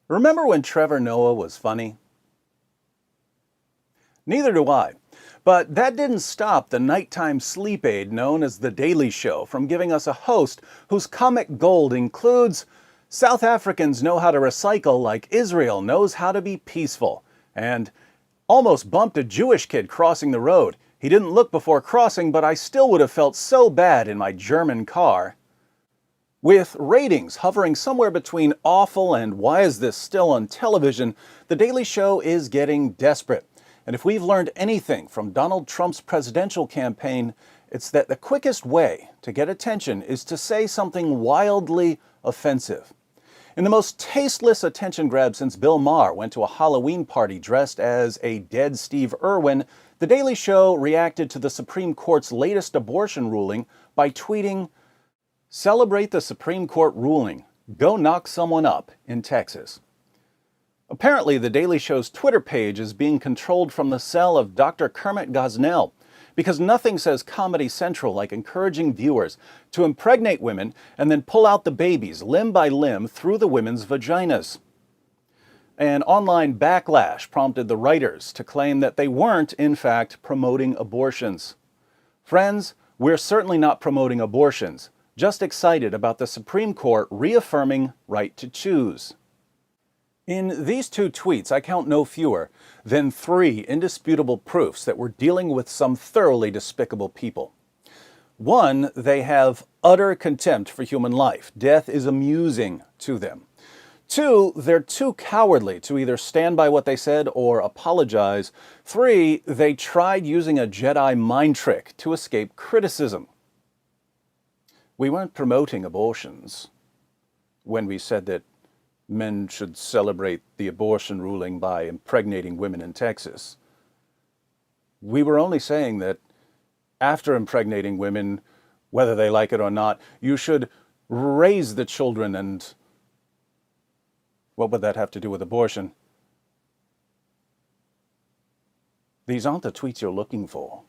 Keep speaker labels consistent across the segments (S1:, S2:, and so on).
S1: Remember when Trevor Noah was funny? Neither do I. But that didn't stop the nighttime sleep aid known as The Daily Show from giving us a host whose comic gold includes South Africans know how to recycle like Israel knows how to be peaceful, and almost bumped a Jewish kid crossing the road. He didn't look before crossing, but I still would have felt so bad in my German car. With ratings hovering somewhere between awful and why is this still on television, The Daily Show is getting desperate. And if we've learned anything from Donald Trump's presidential campaign, it's that the quickest way to get attention is to say something wildly offensive. In the most tasteless attention grab since Bill Maher went to a Halloween party dressed as a dead Steve Irwin, The Daily Show reacted to the Supreme Court's latest abortion ruling by tweeting, "Celebrate the Supreme Court ruling. Go knock someone up in Texas." Apparently, The Daily Show's Twitter page is being controlled from the cell of Dr. Kermit Gosnell, because nothing says Comedy Central like encouraging viewers to impregnate women and then pull out the babies limb by limb through the women's vaginas. An online backlash prompted the writers to claim that they weren't, in fact, promoting abortions. Friends, we're certainly not promoting abortions, just excited about the Supreme Court reaffirming right to choose. In these two tweets, I count no fewer than 3 indisputable proofs that we're dealing with some thoroughly despicable people. 1, they have utter contempt for human life. Death is amusing to them. 2, they're too cowardly to either stand by what they said or apologize. 3, they tried using a Jedi mind trick to escape criticism. We weren't promoting abortions when we said that men should celebrate the abortion ruling by impregnating women in Texas. We were only saying that after impregnating women, whether they like it or not, you should raise the children. And what would that have to do with abortion? These aren't the tweets you're looking for.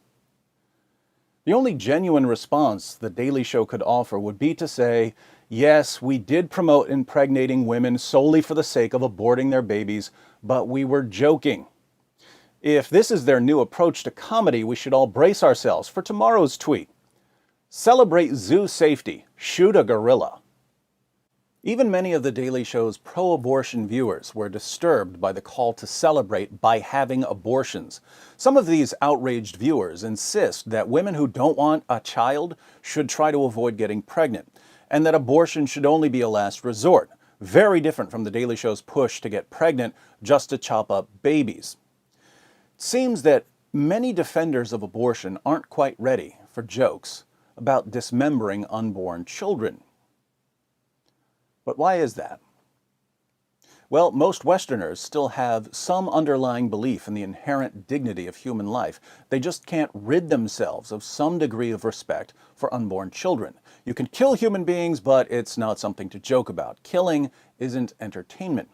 S1: The only genuine response The Daily Show could offer would be to say, yes, we did promote impregnating women solely for the sake of aborting their babies, but we were joking. If this is their new approach to comedy, we should all brace ourselves for tomorrow's tweet. Celebrate zoo safety, shoot a gorilla. Even many of The Daily Show's pro-abortion viewers were disturbed by the call to celebrate by having abortions. Some of these outraged viewers insist that women who don't want a child should try to avoid getting pregnant, and that abortion should only be a last resort, very different from The Daily Show's push to get pregnant just to chop up babies. It seems that many defenders of abortion aren't quite ready for jokes about dismembering unborn children. But why is that? Well, most Westerners still have some underlying belief in the inherent dignity of human life. They just can't rid themselves of some degree of respect for unborn children. You can kill human beings, but it's not something to joke about. Killing isn't entertainment.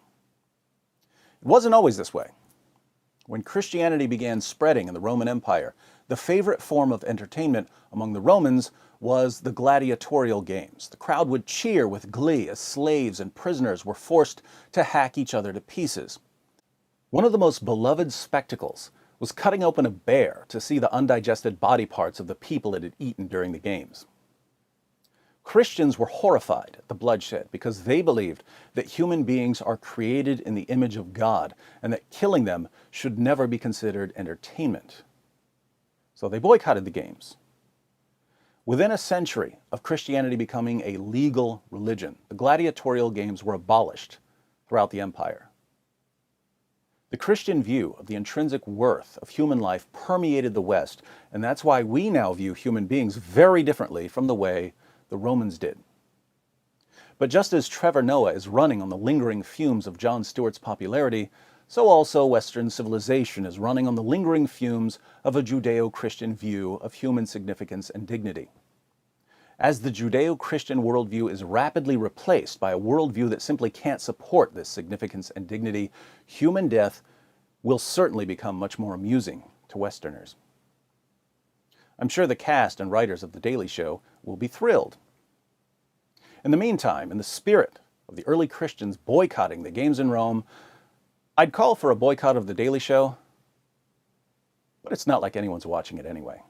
S1: It wasn't always this way. When Christianity began spreading in the Roman Empire, the favorite form of entertainment among the Romans was the gladiatorial games. The crowd would cheer with glee as slaves and prisoners were forced to hack each other to pieces. One of the most beloved spectacles was cutting open a bear to see the undigested body parts of the people it had eaten during the games. Christians were horrified at the bloodshed because they believed that human beings are created in the image of God and that killing them should never be considered entertainment. So they boycotted the games. Within a century of Christianity becoming a legal religion, the gladiatorial games were abolished throughout the empire. The Christian view of the intrinsic worth of human life permeated the West, and that's why we now view human beings very differently from the way the Romans did. But just as Trevor Noah is running on the lingering fumes of Jon Stewart's popularity, so also Western civilization is running on the lingering fumes of a Judeo-Christian view of human significance and dignity. As the Judeo-Christian worldview is rapidly replaced by a worldview that simply can't support this significance and dignity, human death will certainly become much more amusing to Westerners. I'm sure the cast and writers of The Daily Show will be thrilled. In the meantime, in the spirit of the early Christians boycotting the games in Rome, I'd call for a boycott of The Daily Show, but it's not like anyone's watching it anyway.